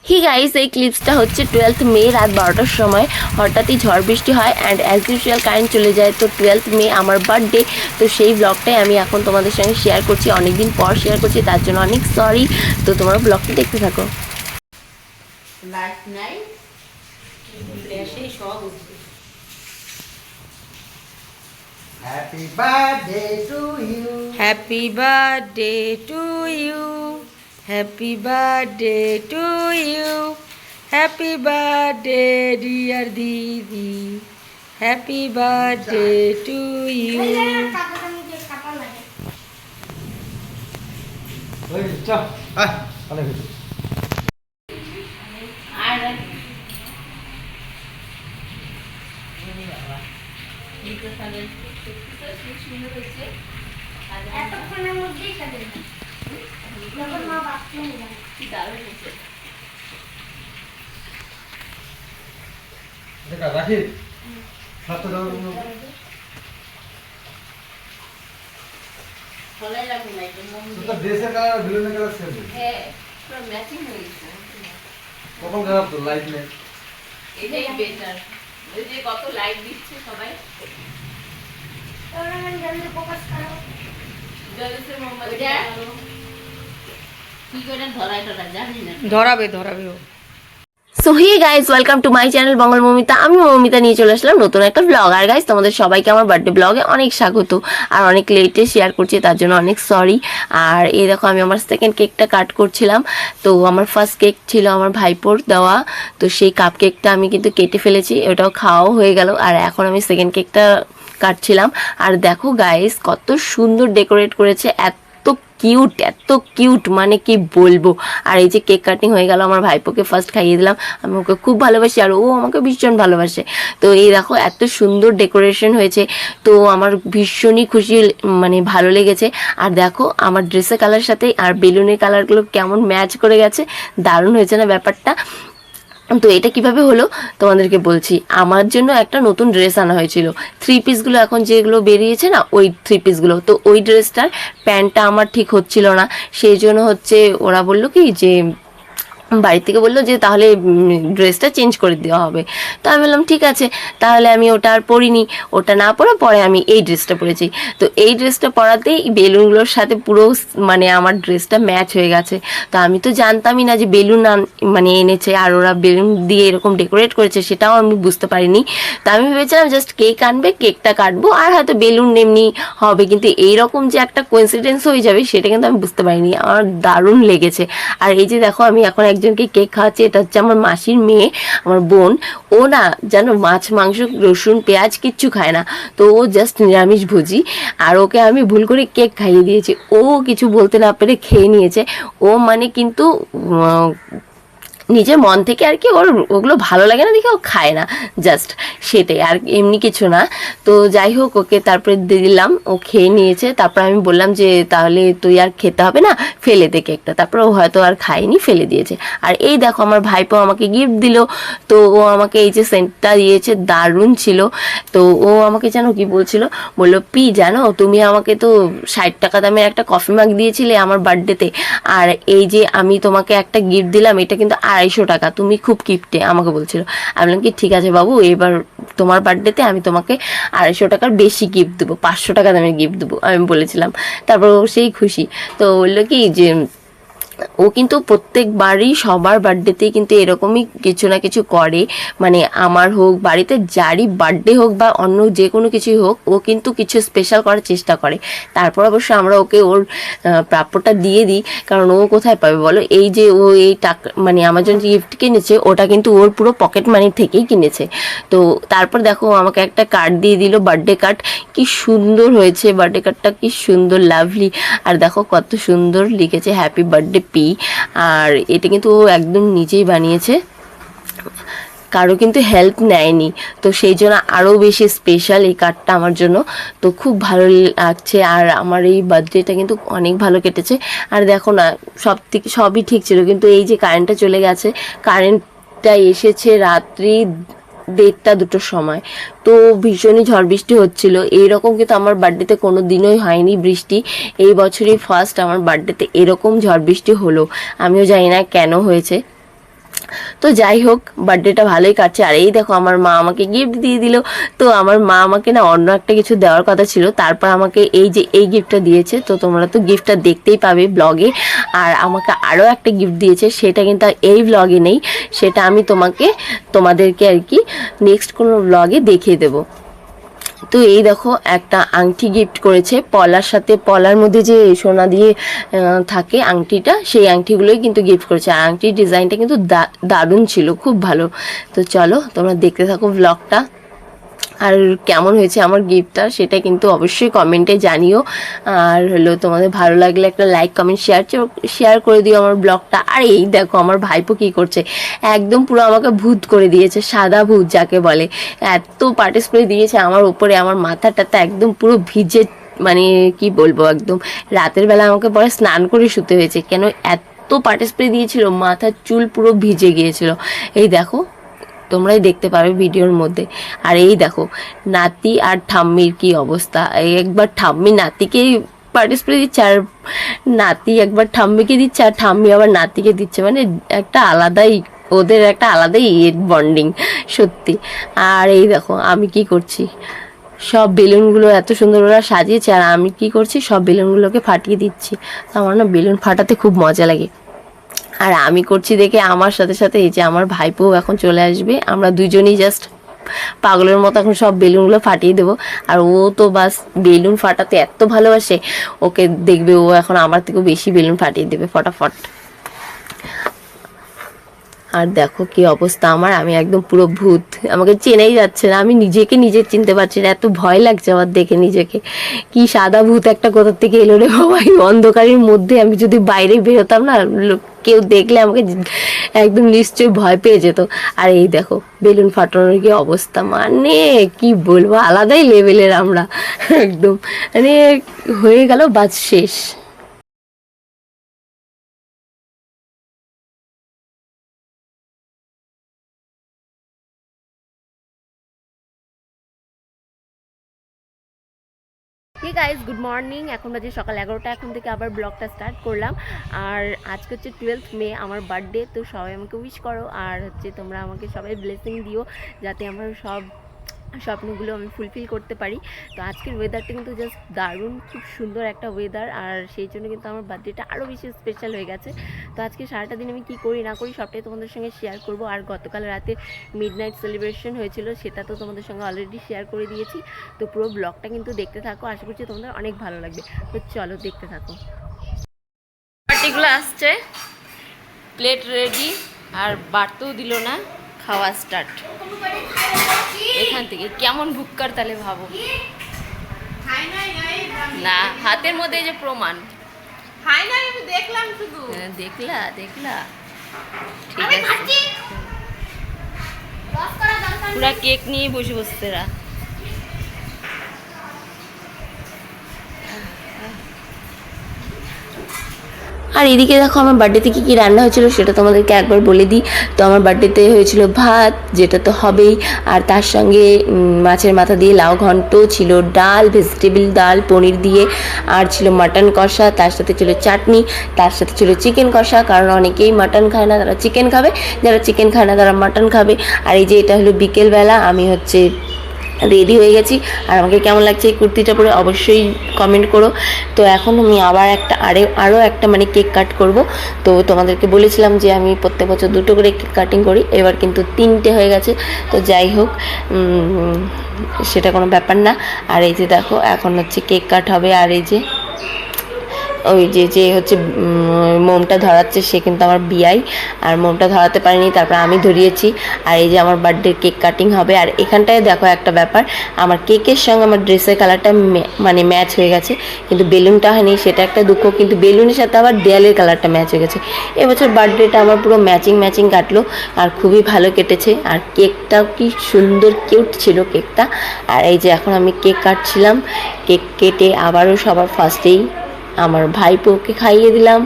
হি guys, এই ক্লিপসটা হচ্ছে 12th মে রাত 12টার সময় হঠাৎই ঝড় বৃষ্টি হয় অ্যান্ড অ্যাজ ইউজুয়াল কারেন্ট চলে যায়। তো 12th মে আমার বার্থডে, তো সেই ব্লগটাই আমি এখন তোমাদের সঙ্গে শেয়ার করছি, অনেকদিন পর শেয়ার করছি, তার জন্য অনেক সরি। তো তোমরা ব্লগটা দেখতে থাকো। লাইট নাই সেই সব Happy birthday to you. Happy birthday to you, happy birthday to you, happy birthday dear দিদি, হ্যাপি বার্থডে টু ইউ। ওই চল আয় অনেক হয়েছে। এতক্ষণের মধ্যেই সাজে যখন মা বাথরুমে যায় দেখা রাখি সাতটা দাও ফলাই লাগবে না এটা তো ড্রেসের কালার বেলুনের কালার সেম হ্যাঁ পুরো ম্যাচিং হয়ে গেছে। কখন খারাপ তো লাইট নেই এটাই বেটার, ওই যে কত লাইট দিচ্ছে সবাই। টুর্নামেন্ট জলদি ফোকাস করো। জলসে মোমবাতি লাগালো কি করে ধরাটা জানি না, ধরাবে ও। So hey guys, welcome to my channel বঙ্গল মমিতা। আমি মমিতা নিয়ে চলে আসলাম নতুন একটা ব্লগ। আর গাইজ, তোমাদের সবাইকে আমার বার্থডে ব্লগে অনেক স্বাগত। আর অনেক লেটে শেয়ার করছি, তার জন্য অনেক সরি। আর এই দেখো, আমি আমার সেকেন্ড কেকটা কাট করছিলাম। তো আমার ফার্স্ট কেক ছিল আমার ভাইপোর দেওয়া, তো সেই কাপ কেকটা আমি কিন্তু কেটে ফেলেছি, ওটাও খাওয়াও হয়ে গেল। আর এখন আমি সেকেন্ড কেকটা কাটছিলাম। আর দেখো গাইজ, কত সুন্দর ডেকোরেট করেছে, এত কিউট মানে কি বলবো। আর এই যে কেক কাটিং হয়ে গেল, আমার ভাইপোকে ফার্স্ট খাইয়ে দিলাম। আমি ওকে খুব ভালোবাসি আর ও আমাকে ভীষণ ভালোবাসে। তো এই দেখো, এত সুন্দর ডেকোরেশন হয়েছে, তো আমার ভীষণই খুশি, মানে ভালো লেগেছে। আর দেখো, আমার ড্রেসের কালার সাথে আর বেলুনের কালারগুলো কেমন ম্যাচ করে গেছে, দারুণ হয়েছে না ব্যাপারটা। তো এটা কিভাবে হলো তোমাদেরকে বলছি। আমার জন্য একটা নতুন ড্রেস আনা হয়েছিল, 3 পিসগুলো এখন যেগুলো বেরিয়েছে না, ওই 3 পিসগুলো। তো ওই ড্রেসটার প্যান্টটা আমার ঠিক হচ্ছিল না, সেই জন্য হচ্ছে ওরা বললো কি যে বাড়ি থেকে বললো যে তাহলে ড্রেসটা চেঞ্জ করে দেওয়া হবে। তো আমি বললাম ঠিক আছে, তাহলে আমি ওটা আর পরিনি। ওটা না পরে পরে আমি এই ড্রেসটা পরেছি। তো এই ড্রেসটা পরাতেই বেলুনগুলোর সাথে পুরো মানে আমার ড্রেসটা ম্যাচ হয়ে গেছে। তো আমি তো জানতামই না যে বেলুন মানে এনেছে আর ওরা বেলুন দিয়ে এরকম ডেকোরেট করেছে, সেটাও আমি বুঝতে পারিনি। তো আমি ভেবেছিলাম জাস্ট কেক আনবে, কেকটা কাটবো আর হয়তো বেলুন এমনি হবে, কিন্তু এইরকম যে একটা কোইন্সিডেন্স হয়ে যাবে সেটা কিন্তু আমি বুঝতে পারিনি। আমার দারুণ লেগেছে। আর এই যে দেখো, আমি এখন একজনকে কেক খাওয়াচ্ছি, এটা হচ্ছে আমার মাসির মেয়ে, আমার বোন। ও না জানো, মাছ মাংস রসুন পেঁয়াজ কিচ্ছু খায় না, তো ও জাস্ট নিরামিষ ভোজি। আর ওকে আমি ভুল করে কেক খাইয়ে দিয়েছি, ও কিছু বলতে না পেরে খেয়ে নিয়েছে। ও মানে কিন্তু নিজের মন থেকে আর কি, ওর ওগুলো ভালো লাগে না দেখে ও খায় না, জাস্ট সেটাই, আর এমনি কিছু না। তো যাই হোক, ওকে তারপরে দিলাম, ও খেয়ে নিয়েছে। তারপর আমি বললাম যে তাহলে তুই আর খেতে হবে না, ফেলে দে কেকটা। তারপর ও হয়তো আর খায়নি, ফেলে দিয়েছে। আর এই দেখো, আমার ভাইপো আমাকে গিফট দিল। তো ও আমাকে এই যে সেন্টটা দিয়েছে, দারুণ ছিল। তো ও আমাকে জানো কি বলছিল, বললো পি জানো, তুমি আমাকে তো 60 টাকা দামের একটা কফি মাগ দিয়েছিলে আমার বার্থডেতে, আর এই যে আমি তোমাকে একটা গিফট দিলাম, এটা কিন্তু 250 টাকা, তুমি খুব কিপটে, আমাকে বলছিল। আমি বললাম কি ঠিক আছে বাবু, এবার তোমার বার্থডেতে আমি তোমাকে 250 টাকার বেশি গিফট দেবো, 500 টাকা দামের গিফট দেবো, আমি বলেছিলাম। তারপর ও সেই খুশি। তো বললো কি যে ও কিন্তু প্রত্যেকবারই সবার বার্থডেতেই কিন্তু এরকমই কিছু না কিছু করে, মানে আমার হোক, বাড়িতে যারই বার্থডে হোক বা অন্য যে কোনো কিছুই হোক, ও কিন্তু কিছু স্পেশাল করার চেষ্টা করে। তারপর অবশ্য আমরা ওকে ওর প্রাপ্যটা দিয়ে দিই, কারণ ও কোথায় পাবে বলো। এই যে ও এই টাকা মানে আমার জন্য গিফট কিনেছে, ওটা কিন্তু ওর পুরো পকেট মানি থেকেই কিনেছে। তো তারপর দেখো, আমাকে একটা কার্ড দিয়ে দিল, বার্থডে কার্ড। কি সুন্দর হয়েছে বার্থডে কার্ডটা, কি সুন্দর লাভলি। আর দেখো কত সুন্দর লিখেছে হ্যাপি বার্থডে পি। আর এটা কিন্তু ও একদম নিজেই বানিয়েছে, কারো কিন্তু হেল্প নেয়নি। তো সেই জন্য আরও বেশি স্পেশাল এই কার্ডটা আমার জন্য। তো খুব ভালো লাগছে। আর আমার এই বার্থডেটা কিন্তু অনেক ভালো কেটেছে। আর দেখো না, সবই ঠিক ছিল, কিন্তু এই যে কারেন্টটা চলে গেছে, কারেন্টটা এসেছে রাত্রি 1:30-2টোর সময়। তো ভীষণই ঝড় বৃষ্টি হচ্ছিল। এইরকম কিন্তু আমার বার্থডেতে কোনো দিনই হয়নি বৃষ্টি, এই বছরই ফার্স্ট আমার বার্থডেতে এরকম ঝড় বৃষ্টি হলো। আমিও জানি না কেন হয়েছে। তো যাই হোক, বার্থডেটা ভালোই কাটছে। আর এই দেখো আমার মা আমাকে গিফট দিয়ে দিল। তো আমার মা আমাকে না অন্য একটা কিছু দেওয়ার কথা ছিল, তারপর আমাকে এই যে এই গিফটটা দিয়েছে। তো তোমরা তো গিফটটা দেখতেই পাবে ব্লগে। আর আমাকে আরও একটা গিফট দিয়েছে, সেটা কিন্তু এই ব্লগে নেই, সেটা আমি তোমাদেরকে আর কি নেক্সট কোনো ব্লগে দেখিয়ে দেবো। তো এই দেখো একটা আংটি গিফট করেছে, পলার সাথে, পলার মধ্যে যে সোনা দিয়ে থাকে আংটিটা, সেই আংটিগুলোই কিন্তু গিফট করেছে। আর আংটির ডিজাইনটা কিন্তু দারুণ ছিল, খুব ভালো। তো চলো তোমরা দেখতে থাকো ব্লগটা। আর কেমন হয়েছে আমার গিফটটা সেটা কিন্তু অবশ্যই কমেন্টে জানিও। আর হলো তোমাদের ভালো লাগলে একটা লাইক কমেন্ট শেয়ার করে দিও আমার ব্লগটা। আর এই দেখো আমার ভাইপো কি করছে, একদম পুরো আমাকে ভূত করে দিয়েছে, সাদা ভূত যাকে বলে। এত পার্টি স্প্রে দিয়েছে আমার উপরে, আমার মাথাটা একদম পুরো ভিজে, মানে কি বলবো, একদম রাতের বেলা আমাকে পরে স্নান করে শুতে হয়েছে, কেন এত পার্টি স্প্রে দিয়েছিল, মাথার চুল পুরো ভিজে গিয়েছিল। এই দেখো, তোমরাই দেখতে পাবে ভিডিওর মধ্যে। আর এই দেখো নাতি আর ঠাম্মির কি অবস্থা, একবার ঠাম্মি নাতিকে পার্টি স্প্রে দিচ্ছে, আর নাতি একবার ঠাম্মিকে দিচ্ছে, আর ঠাম্মি আবার নাতিকে দিচ্ছে। মানে একটা আলাদাই, ওদের একটা আলাদাই বন্ডিং সত্যি। আর এই দেখো আমি কি করছি, সব বেলুনগুলো এত সুন্দর ওরা সাজিয়েছে, আর আমি কি করছি, সব বেলুনগুলোকে ফাটিয়ে দিচ্ছি। আমার না বেলুন ফাটাতে খুব মজা লাগে। আর আমি করছি দেখে আমার সাথে সাথে এই যে আমার ভাইপো এখন চলে আসবে, আমরা দুজনেই জাস্ট পাগলের মতো এখন সব বেলুনগুলো ফাটিয়ে দেবো। আর ও তো বাস বেলুন ফাটাতে এত ভালোবাসে, ওকে দেখবে ও এখন আমার থেকেও বেশি বেলুন ফাটিয়ে দেবে ফটাফট। আর দেখো কি অবস্থা আমার, আমি একদম পুরো ভূত, আমাকে চেনাই যাচ্ছে না, আমি নিজে চিনতে পারছি না, এত ভয় লাগছে আমার দেখে নিজেকে। কি সাদা ভূত একটা কোথা থেকে এলো রে বাবা, এই অন্ধকারের মধ্যে। আমি যদি বাইরে বেরোতাম না, কেউ দেখলে আমাকে একদম নিশ্চয়ই ভয় পেয়ে যেত। আর এই দেখো বেলুন ফাটানোর কি অবস্থা, মানে কি বলবো, আলাদাই লেভেলের আমরা একদম, মানে হয়ে গেল বাস শেষ। Hey guys, good morning. এখন বাজে সকাল 11টা, এখন থেকে আবার ব্লগটা স্টার্ট করলাম। আর আজকে হচ্ছে 12 মে, আমার বার্থডে। তো সবাই আমাকে উইশ করো, আর হচ্ছে তোমরা আমাকে সবাই ব্লেসিং দিও, যাতে আমার সব স্বপ্নগুলো আমি ফুলফিল করতে পারি। তো আজকের ওয়েদারটা কিন্তু জাস্ট দারুণ, খুব সুন্দর একটা ওয়েদার, আর সেই জন্য কিন্তু আমার বার্থডেটা আরও বেশি স্পেশাল হয়ে গেছে। তো আজকে সারাটা দিন আমি কী করি না করি সবটাই তোমাদের সঙ্গে শেয়ার করব। আর গতকাল রাতে মিডনাইট সেলিব্রেশন হয়েছিল, সেটা তো তোমাদের সঙ্গে অলরেডি শেয়ার করে দিয়েছি। তো পুরো ব্লগটা কিন্তু দেখতে থাকো, আশা করছি তোমাদের অনেক ভালো লাগবে। তো চলো দেখতে থাকো। পার্টিগুলো আসছে, প্লেট রেডি, আর বাড়তেও দিল না, খাওয়া স্টার্ট এখান থেকে। কেমন ভুক্কার তাহলে ভাবো না, হাতের মধ্যে যে প্রমাণ, দেখলাম শুধু। দেখলা ঠিক আছে, পুরা কেক নিয়ে বসে বসতে এরা। আর এদিকে দেখো আমার বার্থডেতে কী কী রান্না হয়েছিল সেটা তোমাদেরকে একবার বলে দিই। তো আমার বার্থডেতে হয়েছিল ভাত, যেটা তো হবেই, আর তার সঙ্গে মাছের মাথা দিয়ে লাউ ঘন্ট ছিল, ডাল, ভেজিটেবল ডাল পনির দিয়ে, আর ছিল মাটন কষা, তার সাথে ছিল চাটনি, তার সাথে ছিল চিকেন কষা, কারণ অনেকেই মাটন খায় না, তারা চিকেন খাবে, যারা চিকেন খায় না তারা মাটন খাবে। আর এই যে এটা হলো বিকেলবেলা, আমি হচ্ছে রেডি হয়ে গেছি। আর আমাকে কেমন লাগছে এই কুর্তিটা পরে অবশ্যই কমেন্ট করো। তো এখন আমি আবার আরও একটা মানে কেক কাট করব। তো তোমাদেরকে বলেছিলাম যে আমি প্রত্যেক বছর 2টো করে কেক কাটিং করি, এবার কিন্তু 3টে হয়ে গেছে। তো যাই হোক, সেটা কোনো ব্যাপার না। আর এই যে দেখো এখন হচ্ছে কেক কাট হবে। আর এই যে ওই যে হচ্ছে মোমটা ধরাচ্ছে, সে কিন্তু আমার বিয়াই, আর মোমটা ধরাতে পারিনি, তারপর আমি ধরিয়েছি। আর এই যে আমার বার্থডে কেক কাটিং হবে। আর এখানটায় দেখো একটা ব্যাপার, আমার কেকের সঙ্গে আমার ড্রেসের কালারটা মানে ম্যাচ হয়ে গেছে, কিন্তু বেলুনটা হয়নি, সেটা একটা দুঃখ। কিন্তু বেলুনের সাথে আবার দেয়ালের কালারটা ম্যাচ হয়ে গেছে। এবছর বার্থডেটা আমার পুরো ম্যাচিং কাটলো, আর খুবই ভালো কেটেছে। আর কেকটাও কি সুন্দর কিউট ছিল কেকটা। আর এই যে এখন আমি কেক কাটছিলাম, কেক কেটে আবারও সবার ফার্স্টেই আমার ভাইপোকে খাইয়ে দিলাম,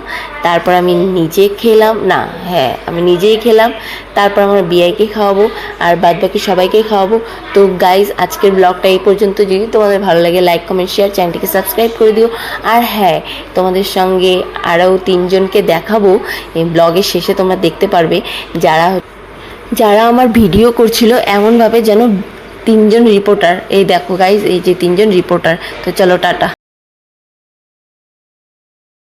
তারপর আমি নিজে খেলাম, না হ্যাঁ আমি নিজেই খেলাম, তারপর আমার বিয়াইকে খাওয়াবো আর বাদবাকি সবাইকে খাওয়াবো। তো গাইজ আজকের ব্লগটা এই পর্যন্ত। যদি তোমাদের ভালো লাগে লাইক কমেন্ট শেয়ার, চ্যানেলটিকে সাবস্ক্রাইব করে দিও। আর হ্যাঁ, তোমাদের সঙ্গে আরও 3 জনকে দেখাবো এই ব্লগের শেষে, তোমরা দেখতে পারবে যারা আমার ভিডিও করছিল এমনভাবে যেন 3 জন রিপোর্টার। এই দেখো গাইজ, এই যে 3 জন রিপোর্টার। তো চলো টাটা।